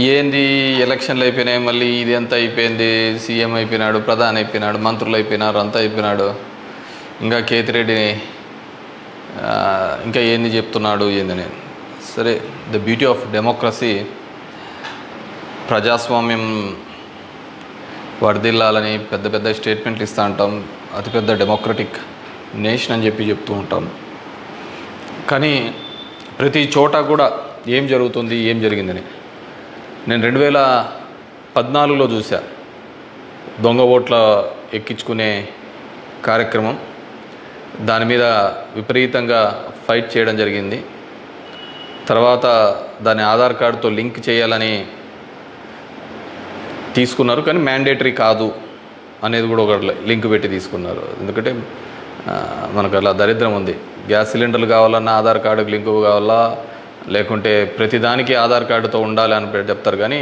ఏంది ఎలక్షన్లు అయిపోయినాయి, మళ్ళీ ఇది ఎంత అయిపోయింది, సీఎం అయిపోయినాడు, ప్రధాని అయిపోయినాడు, మంత్రులు అయిపోయినారు, అంతా అయిపోయినాడు, ఇంకా కేతిరెడ్డిని ఇంకా ఏంది చెప్తున్నాడు ఏందని. సరే, ద బ్యూటీ ఆఫ్ డెమోక్రసీ, ప్రజాస్వామ్యం వర్ధిల్లాలని పెద్ద పెద్ద స్టేట్మెంట్లు ఇస్తూ ఉంటాం, అతిపెద్ద డెమోక్రటిక్ నేషన్ అని చెప్తూ ఉంటాం. కానీ ప్రతి చోట కూడా ఏం జరుగుతుంది, ఏం జరిగిందని నేను 2014లో చూసా. దొంగ ఓట్ల ఎక్కించుకునే కార్యక్రమం, దాని మీద విపరీతంగా ఫైట్ చేయడం జరిగింది. తర్వాత దాన్ని ఆధార్ కార్డుతో లింక్ చేయాలని తీసుకున్నారు, కానీ మ్యాండేటరీ కాదు అనేది కూడా ఒక లింక్ పెట్టి తీసుకున్నారు. ఎందుకంటే మనకు అలా దరిద్రం ఉంది. గ్యాస్ సిలిండర్లు కావాలన్నా ఆధార్ కార్డుకి లింకు కావాలా, లేకుంటే ప్రతిదానికి ఆధార్ కార్డుతో ఉండాలి అని చెప్తారు. కానీ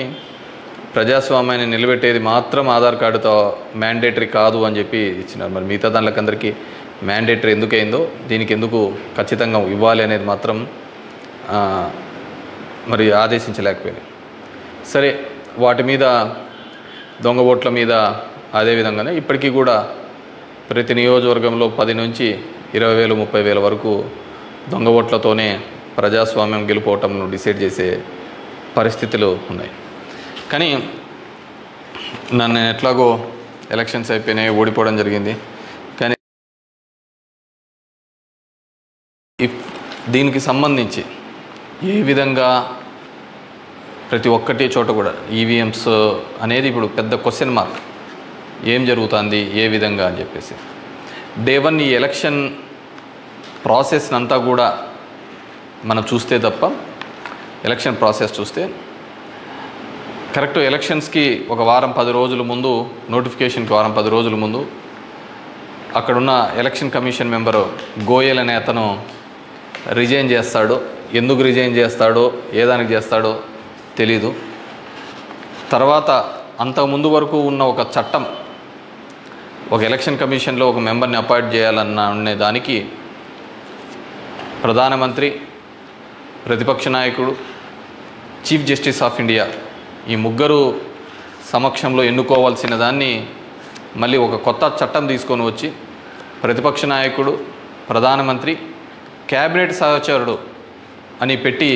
ప్రజాస్వామ్యాన్ని నిలబెట్టేది మాత్రం ఆధార్ కార్డుతో మ్యాండేటరీ కాదు అని చెప్పి ఇచ్చినారు. మరి మిగతా దానికందరికీ మ్యాండేటరీ ఎందుకైందో, దీనికి ఎందుకు ఖచ్చితంగా ఇవ్వాలి అనేది మాత్రం మరి ఆదేశించలేకపోయినాయి. సరే, వాటి మీద దొంగ ఓట్ల మీద అదేవిధంగానే ఇప్పటికీ కూడా ప్రతి నియోజకవర్గంలో 10 నుంచి 20,000 30,000 వరకు దొంగ ఓట్లతోనే ప్రజాస్వామ్యం గెలుపోవటంను డిసైడ్ చేసే పరిస్థితులు ఉన్నాయి. కానీ నన్ను ఎట్లాగో ఎలక్షన్స్ అయిపోయినాయి, ఓడిపోవడం జరిగింది. కానీ దీనికి సంబంధించి ఏ విధంగా ప్రతి ఒక్కటి చోట కూడా ఈవీఎంస్ అనేది ఇప్పుడు పెద్ద క్వశ్చన్ మార్క్. ఏం జరుగుతుంది, ఏ విధంగా అని చెప్పేసి డే 1 ఈ ఎలక్షన్ ప్రాసెస్ అంతా కూడా మనం చూస్తే తప్ప, ఎలక్షన్ ప్రాసెస్ చూస్తే కరెక్ట్ ఎలక్షన్స్కి ఒక వారం 10 రోజుల ముందు, నోటిఫికేషన్కి వారం 10 రోజుల ముందు అక్కడున్న ఎలక్షన్ కమిషన్ మెంబరు గోయల్ అనే అతను రిజైన్ చేస్తాడు. ఎందుకు రిజైన్ చేస్తాడో, ఏ దానికి చేస్తాడో తెలీదు. తర్వాత అంతకుముందు వరకు ఉన్న ఒక చట్టం, ఒక ఎలక్షన్ కమిషన్లో ఒక మెంబర్ని అపాయింట్ చేయాలనే దానికి ప్రధానమంత్రి, ప్రతిపక్ష నాయకుడు, చీఫ్ జస్టిస్ ఆఫ్ ఇండియా ఈ ముగ్గురు సమక్షంలో ఎన్నుకోవాల్సిన దాన్ని మళ్ళీ ఒక కొత్త చట్టం తీసుకొని వచ్చి ప్రతిపక్ష నాయకుడు, ప్రధానమంత్రి, క్యాబినెట్ సహచరుడు అని పెట్టి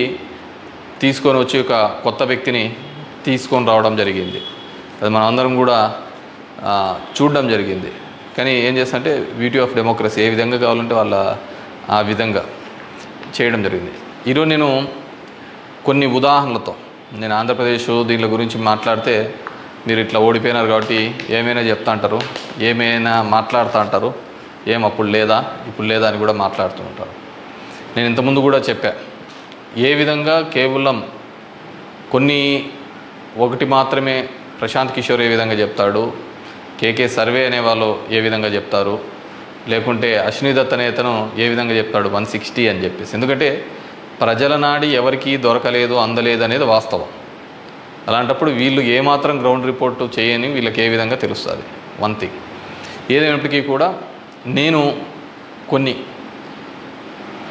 తీసుకొని వచ్చి ఒక కొత్త వ్యక్తిని తీసుకొని రావడం జరిగింది. అది మనం అందరం కూడా చూడడం జరిగింది. కానీ ఏం చేస్తారంటే బ్యూటీ ఆఫ్ డెమోక్రసీ, ఏ విధంగా కావాలంటే వాళ్ళ ఆ విధంగా చేయడం జరిగింది. ఈరోజు నేను కొన్ని ఉదాహరణలతో, నేను ఆంధ్రప్రదేశ్ దీని గురించి మాట్లాడితే మీరు ఇట్లా ఓడిపోయినారు కాబట్టి ఏమైనా చెప్తా అంటారు, ఏమైనా మాట్లాడుతూ అంటారు, ఏం అప్పుడు లేదా ఇప్పుడు లేదా అని కూడా మాట్లాడుతూ ఉంటారు. నేను ఇంతకుముందు కూడా చెప్పా, ఏ విధంగా కేవలం ఒకటి మాత్రమే ప్రశాంత్ కిషోర్ ఏ విధంగా చెప్తాడు, కేకే సర్వే అనేవాళ్ళు ఏ విధంగా చెప్తారు, లేకుంటే అశ్విని దత్ అనే అతను ఏ విధంగా చెప్తాడు 160 అని చెప్పేసి. ఎందుకంటే ప్రజల నాడి ఎవరికి దొరకలేదు, అందలేదు అనేది వాస్తవం. అలాంటప్పుడు వీళ్ళు ఏమాత్రం గ్రౌండ్ రిపోర్టు చేయని వీళ్ళకి ఏ విధంగా తెలుస్తుంది. వన్ థింగ్ ఏదైనప్పటికీ కూడా నేను కొన్ని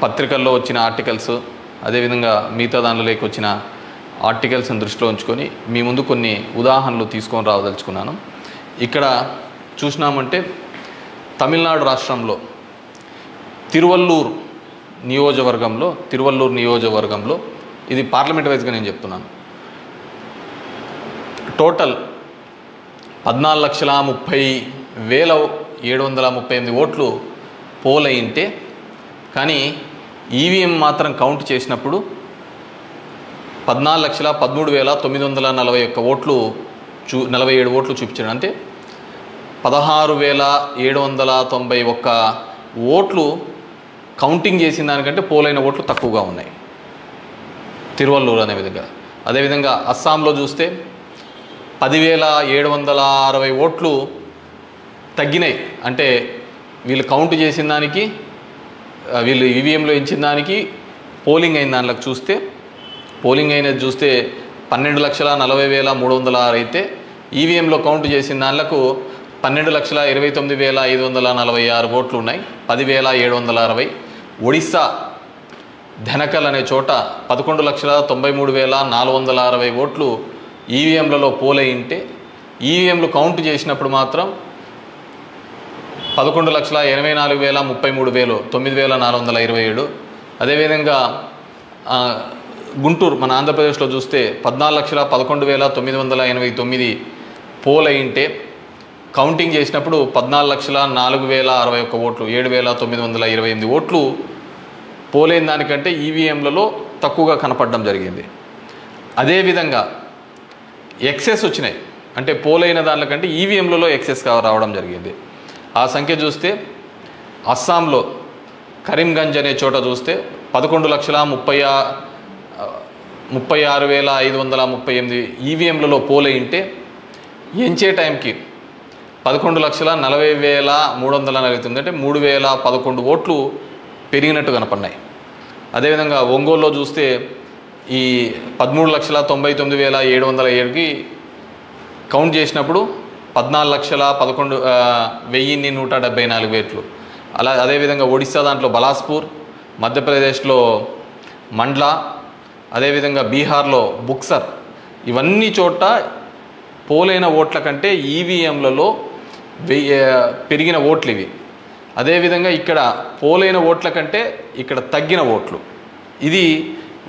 పత్రికల్లో వచ్చిన ఆర్టికల్స్, అదేవిధంగా మిగతా దానిలోకి వచ్చిన ఆర్టికల్స్ని దృష్టిలో ఉంచుకొని మీ ముందు కొన్ని ఉదాహరణలు తీసుకొని రావదలుచుకున్నాను. ఇక్కడ చూసినామంటే తమిళనాడు రాష్ట్రంలో తిరువల్లూరు నియోజకవర్గంలో ఇది పార్లమెంట్ వైజ్గా నేను చెప్తున్నాను, టోటల్ 14,30,738 ఓట్లు పోల్ అయింటే, కానీ ఈవీఎం మాత్రం కౌంట్ చేసినప్పుడు 14,13,941 ఓట్లు 47 ఓట్లు చూపించాడు. అంటే 16,791 ఓట్లు కౌంటింగ్ చేసిన దానికంటే పోలైన ఓట్లు తక్కువగా ఉన్నాయి తిరువల్లూరు అనే విధంగా. అదేవిధంగా అస్సాంలో చూస్తే 10,760 ఓట్లు తగ్గినాయి. అంటే వీళ్ళు కౌంట్ చేసిన దానికి, వీళ్ళు ఈవీఎంలో ఇచ్చిన దానికి పోలింగ్ అయిన దానిలోకి చూస్తే, పోలింగ్ అయినది చూస్తే 12,40,306 అయితే ఈవీఎంలో కౌంట్ చేసిన దానిలకు 12,29,546 ఓట్లు ఉన్నాయి, 10,760. ఒడిస్సా ధనకల్ అనే చోట 11,93,460 ఓట్లు ఈవీఎంలలో పోలై ఉంటే ఈవీఎంలు కౌంట్ చేసినప్పుడు మాత్రం 11,84,33,000 9,427. అదేవిధంగా గుంటూరు మన ఆంధ్రప్రదేశ్లో చూస్తే 14,11,989 పోలై ఉంటే కౌంటింగ్ చేసినప్పుడు 14,04,061 ఓట్లు 7,928 ఓట్లు పోలైన దానికంటే ఈవీఎంలలో తక్కువగా కనపడడం జరిగింది. అదేవిధంగా ఎక్సెస్ వచ్చినాయి, అంటే పోలైన దానికంటే ఈవీఎంలలో ఎక్సెస్ రావడం జరిగింది. ఆ సంఖ్య చూస్తే అస్సాంలో కరీంగంజ్ అనే చోట చూస్తే 11,36,538 ఈవీఎంలలో పోలై ఉంటే ఎంచే టైంకి 11,40,349 అంటే 3,011 ఓట్లు పెరిగినట్టు కనపడినాయి. అదేవిధంగా ఒంగోలులో చూస్తే ఈ 13,99,707కి కౌంట్ చేసినప్పుడు 14,11,174 ఓట్లు. అదేవిధంగా ఒడిశా దాంట్లో బలాస్పూర్, మధ్యప్రదేశ్లో మండ్లా, అదేవిధంగా బీహార్లో బుక్సర్, ఇవన్నీ చోట పోలైన ఓట్ల కంటే ఈవీఎంలలో పెరిగిన ఓట్లు ఇవి. అదేవిధంగా ఇక్కడ పోలైన ఓట్ల కంటే ఇక్కడ తగ్గిన ఓట్లు. ఇది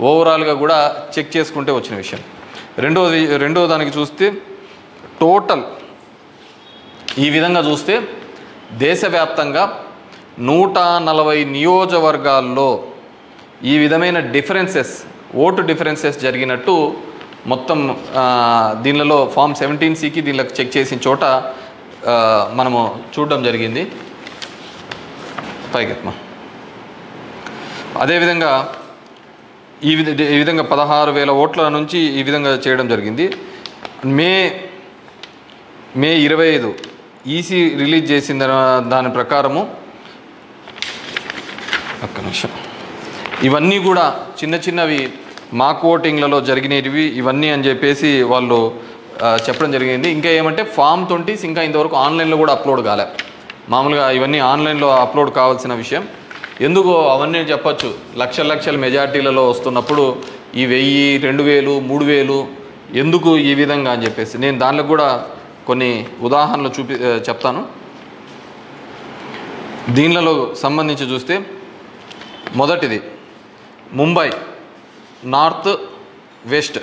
ఓవరాల్గా కూడా చెక్ చేసుకుంటే వచ్చిన విషయం. రెండో దానికి చూస్తే టోటల్ ఈ విధంగా చూస్తే దేశవ్యాప్తంగా 140 నియోజకవర్గాల్లో ఈ విధమైన ఓటు డిఫరెన్సెస్ జరిగినట్టు మొత్తం దీనిలో ఫామ్ 17C దీనిలో చెక్ చేసిన చోట మనము చూడడం జరిగింది. పైకెత్మ అదేవిధంగా ఈ విధంగా 16,000 ఓట్ల నుంచి ఈ విధంగా చేయడం జరిగింది. మే 25 ఈసీ రిలీజ్ చేసిన దాని ప్రకారము ఒక్క నిమిషం ఇవన్నీ కూడా చిన్నవి మాక్ ఓటింగ్లలో జరిగినవి ఇవన్నీ అని చెప్పేసి వాళ్ళు చెప్పడం జరిగింది. ఇంకా ఏమంటే ఫామ్ 20 ఇంకా ఇంతవరకు ఆన్లైన్లో కూడా అప్లోడ్ కాలే. మామూలుగా ఇవన్నీ ఆన్లైన్లో అప్లోడ్ కావాల్సిన విషయం. ఎందుకు అవన్నీ చెప్పచ్చు, లక్షల మెజార్టీలలో వస్తున్నప్పుడు ఈ 1000, 2000, 3000 ఎందుకు ఈ విధంగా అని చెప్పేసి నేను దానిలో కూడా కొన్ని ఉదాహరణలు చెప్తాను. దీనిలో సంబంధించి చూస్తే మొదటిది ముంబై నార్త్ వెస్ట్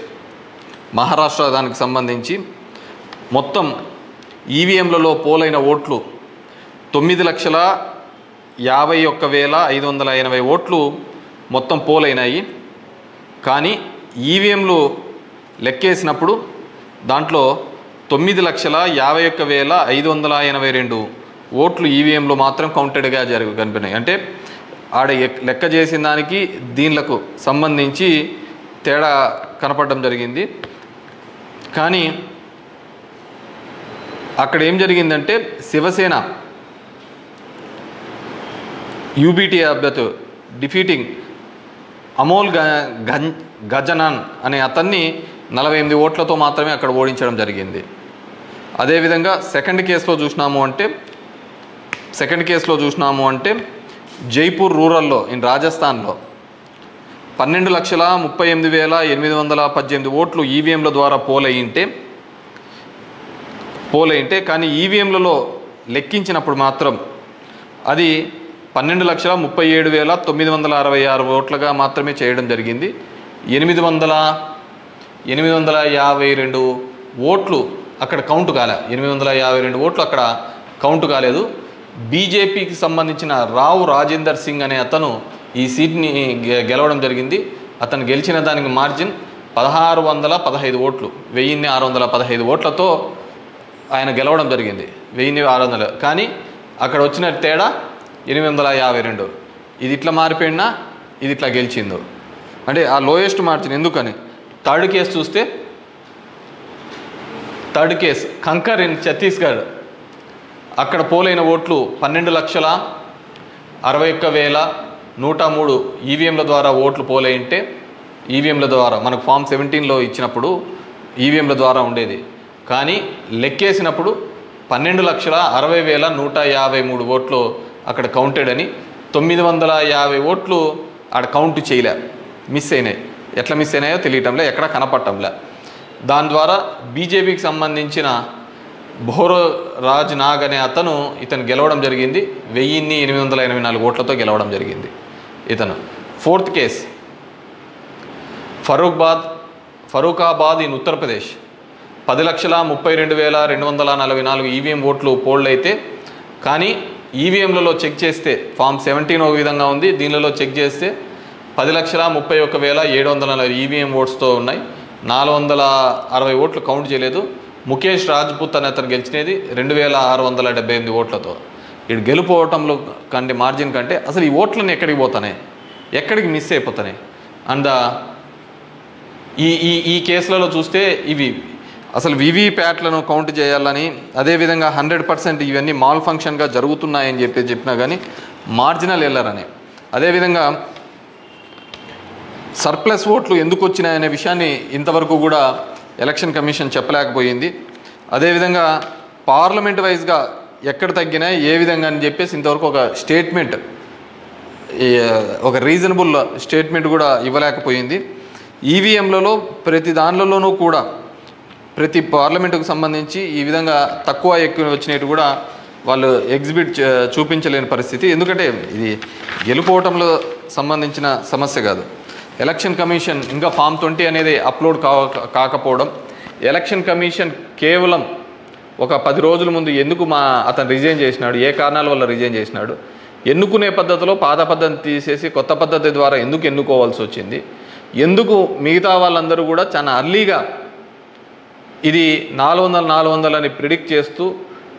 మహారాష్ట్ర దానికి సంబంధించి మొత్తం ఈవీఎంలలో పోలైన ఓట్లు 9,51,580 ఓట్లు మొత్తం పోలైనాయి. కానీ ఈవీఎంలు లెక్కేసినప్పుడు దాంట్లో 9,51,582 ఓట్లు ఈవీఎంలో మాత్రం కౌంటెడ్గా కనిపినాయి. అంటే ఆడ లెక్క చేసిన దానికి దీనిలకు సంబంధించి తేడా కనపడడం జరిగింది. కానీ అక్కడ ఏం జరిగిందంటే శివసేన యూబీటీ అభ్యర్థి డిఫీటింగ్ అమోల్ గజనాన్ అనే అతన్ని 48 ఓట్లతో మాత్రమే అక్కడ ఓడించడం జరిగింది. అదేవిధంగా సెకండ్ కేసులో చూసినాము అంటే జైపూర్ రూరల్లో రాజస్థాన్లో 12,38,818 ఓట్లు ఈవీఎంల ద్వారా పోలైంటే కానీ ఈవీఎంలలో లెక్కించినప్పుడు మాత్రం అది 12,37,966 ఓట్లుగా మాత్రమే చేయడం జరిగింది. 852 ఓట్లు అక్కడ కౌంట్ కాలే. 852 ఓట్లు అక్కడ కౌంట్ కాలేదు. బీజేపీకి సంబంధించిన రావు రాజేందర్ సింగ్ అనే అతను ఈ సీట్ని గెలవడం జరిగింది. అతను గెలిచిన దానికి మార్జిన్ 1,615 ఓట్లు, 1,615 ఓట్లతో ఆయన గెలవడం జరిగింది. 1,600. కానీ అక్కడ వచ్చిన తేడా 852. ఇది ఇట్లా మారిపోయినా ఇది ఇట్లా గెలిచిందో అంటే ఆ లోయెస్ట్ మార్జిన్. ఎందుకని థర్డ్ కేసు కంకర్ ఇన్ ఛత్తీస్గఢ్ అక్కడ పోలైన ఓట్లు 12,61,103 ఈవీఎంల ద్వారా ఓట్లు పోలైంటే ఈవీఎంల ద్వారా మనకు ఫామ్ 17లో ఇచ్చినప్పుడు ఈవీఎంల ద్వారా ఉండేది. కానీ లెక్కేసినప్పుడు 12,60,153 ఓట్లు అక్కడ కౌంటెడ్ అని 950 ఓట్లు ఆడ కౌంట్ చేయలే, మిస్ అయినాయి. ఎట్లా మిస్ అయినాయో తెలియటంలే, ఎక్కడ కనపడటంలే. దాని ద్వారా బీజేపీకి సంబంధించిన భోరరాజ్ నాగ్ అనే ఇతను గెలవడం జరిగింది. 1884 ఓట్లతో గెలవడం జరిగింది ఇతను. Fourth case Farrukhabad in Uttar Pradesh. 10,32,244 EVM ఓట్లు పోల్డ్ అయితే, కానీ ఈవీఎంలలో చెక్ చేస్తే ఫామ్ 17 ఒక విధంగా ఉంది, దీనిలో చెక్ చేస్తే 10,31,740 ఈవీఎం ఓట్స్తో ఉన్నాయి. 460 ఓట్లు కౌంట్ చేయలేదు. ముఖేష్ రాజ్పుత్ అనే అతను గెలిచినది 2,678 ఓట్లతో. ఇటు గెలుపోవటంలో కంటే మార్జిన్ కంటే అసలు ఈ ఓట్లను ఎక్కడికి పోతున్నాయి, ఎక్కడికి మిస్ అయిపోతున్నాయి. అండ్ ఈ కేసులలో చూస్తే ఇవి అసలు వీవీప్యాట్లను కౌంట్ చేయాలని, అదేవిధంగా 100% ఇవన్నీ మాల్ ఫంక్షన్గా జరుగుతున్నాయని చెప్పినా కానీ మార్జినల్ ఎర్రర్ అని, అదేవిధంగా సర్ప్లస్ ఓట్లు ఎందుకు వచ్చినాయనే విషయాన్ని ఇంతవరకు కూడా ఎలక్షన్ కమిషన్ చెప్పలేకపోయింది. అదేవిధంగా పార్లమెంట్ వైజ్గా ఎక్కడ తగ్గినాయి, ఏ విధంగా అని చెప్పేసి ఇంతవరకు ఒక స్టేట్మెంట్, ఒక రీజనబుల్ స్టేట్మెంట్ కూడా ఇవ్వలేకపోయింది. ఈవీఎంలలో ప్రతి దానిలోనూ కూడా ప్రతి పార్లమెంటుకు సంబంధించి ఈ విధంగా తక్కువ ఎక్కువ వచ్చినట్టు కూడా వాళ్ళు చూపించలేని పరిస్థితి. ఎందుకంటే ఇది గెలుపోవటంలో సంబంధించిన సమస్య కాదు. ఎలక్షన్ కమిషన్ ఇంకా ఫామ్ 20 అనేది అప్లోడ్ కాకపోవడం, ఎలక్షన్ కమిషన్ కేవలం ఒక 10 రోజుల ముందు ఎందుకు అతను రిజైన్ చేసినాడు, ఏ కారణాల వల్ల రిజైన్ చేసినాడు, ఎన్నుకునే పద్ధతిలో పాత పద్ధతి తీసేసి కొత్త పద్ధతి ద్వారా ఎందుకు ఎన్నుకోవాల్సి వచ్చింది, ఎందుకు మిగతా వాళ్ళందరూ కూడా చాలా అర్లీగా ఇది 400 అని ప్రిడిక్ట్ చేస్తూ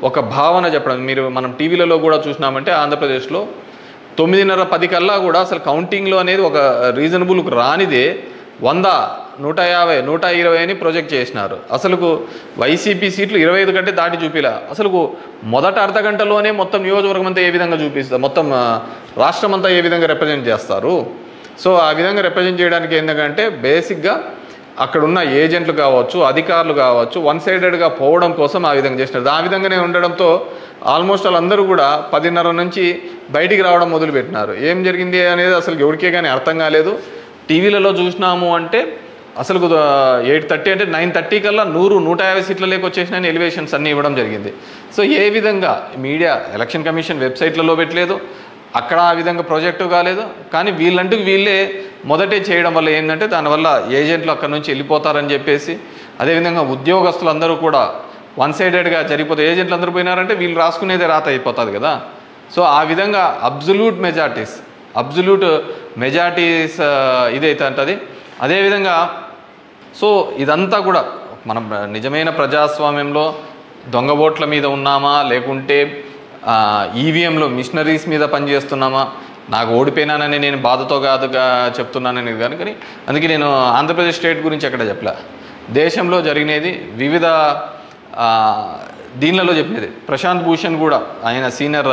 ఒక భావన చెప్పడం. మనం టీవీలలో కూడా చూసినామంటే ఆంధ్రప్రదేశ్లో 9:30-10 కల్లా కూడా అసలు కౌంటింగ్లో అనేది ఒక రీజనబుల్ రానిదే 100, 150, 120 అని ప్రొజెక్ట్ చేసినారు. అసలుకు వైసీపీ సీట్లు 25 కంటే దాటి చూపిలా. అసలుకు మొదట అర్ధ గంటలోనే మొత్తం నియోజకవర్గం అంతా ఏ విధంగా చూపిస్తారు, మొత్తం రాష్ట్రం అంతా ఏ విధంగా రిప్రజెంట్ చేస్తారు. సో ఆ విధంగా రిప్రజెంట్ చేయడానికి ఏంటంటే బేసిక్గా అక్కడున్న ఏజెంట్లు కావచ్చు, అధికారులు కావచ్చు, వన్ సైడెడ్గా పోవడం కోసం ఆ విధంగా చేసినారు. ఆ విధంగానే ఉండడంతో ఆల్మోస్ట్ వాళ్ళందరూ కూడా 10:30 నుంచి బయటికి రావడం మొదలుపెట్టినారు. ఏం జరిగింది అనేది అసలు ఎవరికే కానీ అర్థం కాలేదు. టీవీలలో చూసినాము అంటే అసలు 8:30 అంటే 9:30 కల్లా 100-150 సీట్ల లేక వచ్చేసినాయని ఎలివేషన్స్ అన్నీ ఇవ్వడం జరిగింది. సో ఏ విధంగా మీడియా ఎలక్షన్ కమిషన్ వెబ్సైట్లలో పెట్టలేదు, అక్కడ ఆ విధంగా ప్రాజెక్టు కాలేదు. కానీ వీళ్ళే మొదటే చేయడం వల్ల ఏంటంటే దానివల్ల ఏజెంట్లు అక్కడి నుంచి వెళ్ళిపోతారని చెప్పేసి, అదేవిధంగా ఉద్యోగస్తులందరూ కూడా వన్ సైడెడ్గా జరిగిపోతే ఏజెంట్లు అందరూ పోయినారంటే వీళ్ళు రాసుకునేదే రాత అయిపోతుంది కదా. సో ఆ విధంగా అబ్జల్యూట్ మెజారిటీస్ ఇదైతే అంటది. అదేవిధంగా సో ఇదంతా కూడా మనం నిజమైన ప్రజాస్వామ్యంలో దొంగ ఓట్ల మీద ఉన్నామా, లేకుంటే ఈవీఎంలో మిషనరీస్ మీద పనిచేస్తున్నామా, నాకు ఓడిపోయినానని నేను బాధతో కాదుగా చెప్తున్నానని కానీ అందుకే నేను ఆంధ్రప్రదేశ్ స్టేట్ గురించి ఎక్కడ చెప్పలే. దేశంలో జరిగినది వివిధ దీనిలలో చెప్పినది. ప్రశాంత్ భూషణ్ కూడా ఆయన సీనియర్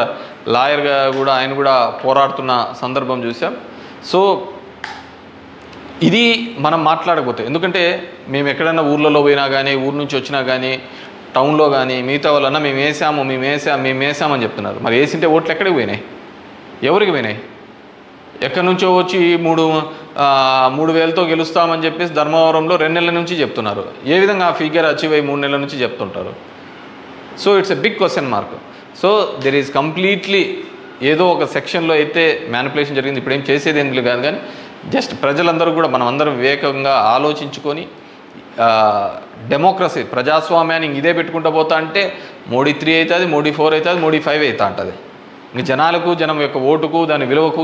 లాయర్గా కూడా ఆయన కూడా పోరాడుతున్న సందర్భం చూసాం. సో ఇది మనం మాట్లాడకపోతే, ఎందుకంటే మేము ఎక్కడైనా ఊర్లలో పోయినా కానీ, ఊరు నుంచి వచ్చినా కానీ, టౌన్లో కానీ మిగతా వాళ్ళన్నా మేము వేసామని చెప్తున్నారు. మరి వేసింటే ఓట్లు ఎక్కడికి పోయినాయి, ఎవరికి పోయినాయి? ఎక్కడి నుంచో వచ్చి 3,000తో గెలుస్తామని చెప్పేసి ధర్మవరంలో 2 నెలల నుంచి చెప్తున్నారు. ఏ విధంగా ఆ ఫిగర్ అచీవ్ అయ్యి 3 నెలల నుంచి చెప్తుంటారు? So it's a big question mark. So there is completely ఏదో ఒక సెక్షన్లో అయితే మ్యానిపులేషన్ జరిగింది. ఇప్పుడు ఏం చేసేది ఎందుకు కాదు, కానీ జస్ట్ ప్రజలందరూ కూడా మనం అందరం వివేకంగా ఆలోచించుకొని డెమోక్రసీ ప్రజాస్వామ్యాన్ని ఇదే పెట్టుకుంటూ పోతా అంటే మోడీ 3 అవుతుంది, మోడీ 4 అవుతుంది, మోడీ 5 అవుతా ఉంటుంది. ఇంక జనం యొక్క ఓటుకు దాని విలువకు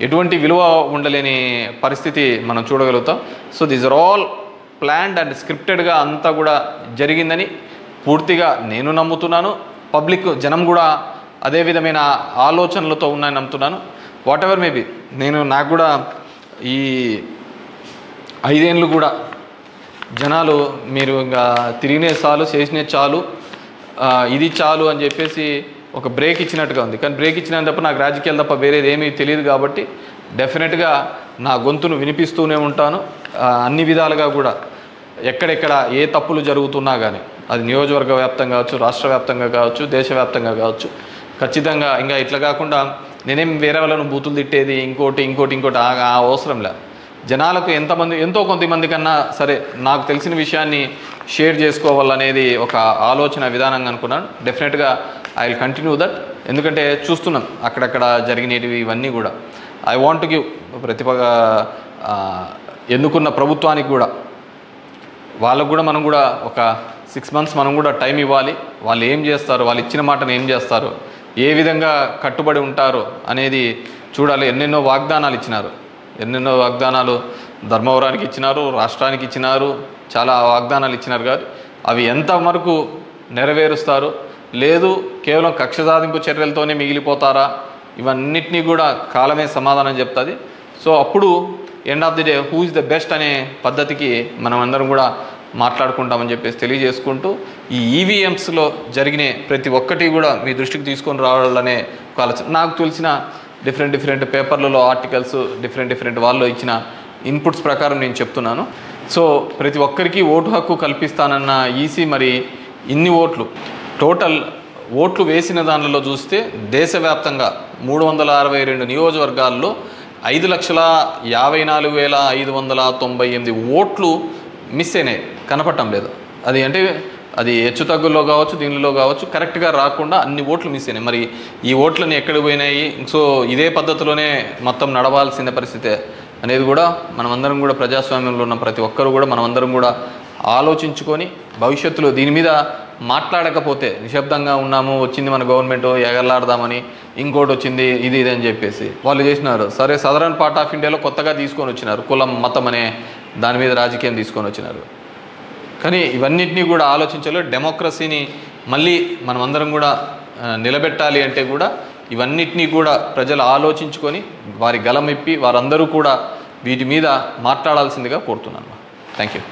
ఎటువంటి విలువ ఉండలేని పరిస్థితి మనం చూడగలుగుతాం. So these are all planned and స్క్రిప్టెడ్గా అంతా కూడా జరిగిందని పూర్తిగా నేను నమ్ముతున్నాను. పబ్లిక్ జనం కూడా అదే విధమైన ఆలోచనలతో ఉన్నాయని నమ్ముతున్నాను. వాట్ ఎవర్ మేబీ నాకు కూడా ఈ 5 ఏళ్ళు కూడా జనాలు మీరు ఇంకా తిరిగినే చాలు, చేసినే చాలు, ఇది చాలు అని చెప్పేసి ఒక బ్రేక్ ఇచ్చినట్టుగా ఉంది. కానీ బ్రేక్ ఇచ్చినా తప్ప నాకు రాజకీయాలు తప్ప వేరేది ఏమీ తెలియదు కాబట్టి డెఫినెట్గా నా గొంతును వినిపిస్తూనే ఉంటాను. అన్ని విధాలుగా కూడా ఎక్కడెక్కడ ఏ తప్పులు జరుగుతున్నా కానీ, అది నియోజకవర్గ వ్యాప్తంగా కావచ్చు, రాష్ట్ర వ్యాప్తంగా కావచ్చు, దేశవ్యాప్తంగా కావచ్చు, ఖచ్చితంగా ఇంకా ఇట్లా కాకుండా నేనేం వేరే వాళ్ళను బూతులు తిట్టేది ఇంకోటి ఆ అవసరం లేదు. జనాలకు ఎంతో కొంతమంది కన్నా సరే నాకు తెలిసిన విషయాన్ని షేర్ చేసుకోవాలనేది ఒక ఆలోచన విధానంగా అనుకున్నాను. డెఫినెట్గా ఐ విల్ కంటిన్యూ దట్. ఎందుకంటే చూస్తున్నాం అక్కడక్కడ జరిగినవి ఇవన్నీ కూడా. ఐ వాంట్ టు గివ్ ఎన్నుకున్న ప్రభుత్వానికి కూడా వాళ్ళకు కూడా మనం కూడా ఒక 6 months మనం కూడా టైం ఇవ్వాలి. వాళ్ళు ఏం చేస్తారు, వాళ్ళు ఇచ్చిన మాటను ఏం చేస్తారు, ఏ విధంగా కట్టుబడి ఉంటారు అనేది చూడాలి. ఎన్నెన్నో వాగ్దానాలు ధర్మవరానికి ఇచ్చినారు, రాష్ట్రానికి ఇచ్చినారు, చాలా వాగ్దానాలు ఇచ్చినారు. కాదు అవి ఎంతవరకు నెరవేరుస్తారు, లేదు కేవలం కక్ష సాధింపు చర్యలతోనే మిగిలిపోతారా, ఇవన్నిటినీ కూడా కాలమే సమాధానం చెప్తుంది. సో అప్పుడు end of the day who is the best అనే పద్ధతికి మనం అందరం కూడా మాట్లాడుకుంటామని చెప్పేసి తెలియజేసుకుంటూ, ఈ ఈవీఎంస్లో జరిగిన ప్రతి ఒక్కటి కూడా మీ దృష్టికి తీసుకొని రావాలనే ఒక ఆలోచన. నాకు తెలిసిన డిఫరెంట్ పేపర్లలో ఆర్టికల్స్ డిఫరెంట్ వాళ్ళు ఇచ్చిన ఇన్పుట్స్ ప్రకారం నేను చెప్తున్నాను. సో ప్రతి ఒక్కరికి ఓటు హక్కు కల్పిస్తానన్న ఈసీ మరి ఇన్ని టోటల్ ఓట్లు వేసిన దానిలో చూస్తే దేశవ్యాప్తంగా 362 నియోజకవర్గాల్లో 5,54,598 ఓట్లు మిస్ అయినాయి, కనపడటం లేదు. అది అంటే అది హెచ్చుతగ్గుల్లో కావచ్చు, దీనిలో కావచ్చు, కరెక్ట్గా రాకుండా అన్ని ఓట్లు మిస్ అయినాయి. మరి ఈ ఓట్లని ఎక్కడికి పోయినాయి? సో ఇదే పద్ధతిలోనే మొత్తం నడవాల్సిన పరిస్థితే అనేది కూడా మనమందరం కూడా ప్రజాస్వామ్యంలో ఉన్న ప్రతి ఒక్కరు కూడా మనమందరం కూడా ఆలోచించుకొని భవిష్యత్తులో దీని మీద మాట్లాడకపోతే నిశ్శబ్దంగా ఉన్నాము, వచ్చింది మన గవర్నమెంట్ ఎగలాడదామని, ఇంకోటి వచ్చింది ఇది అని చెప్పేసి వాళ్ళు చేసినారు. సరే సదరన్ పార్ట్ ఆఫ్ ఇండియాలో కొత్తగా తీసుకొని వచ్చినారు, కులం మతం అనే దాని మీద రాజకీయం తీసుకొని వచ్చినారు. కానీ ఇవన్నిటినీ కూడా ఆలోచించాలి. డెమోక్రసీని మళ్ళీ మనమందరం కూడా నిలబెట్టాలి అంటే కూడా ఇవన్నిటినీ కూడా ప్రజలు ఆలోచించుకొని వారి గలం ఇప్పి వారందరూ కూడా వీటి మీద మాట్లాడాల్సిందిగా కోరుతున్నాను. Thank you.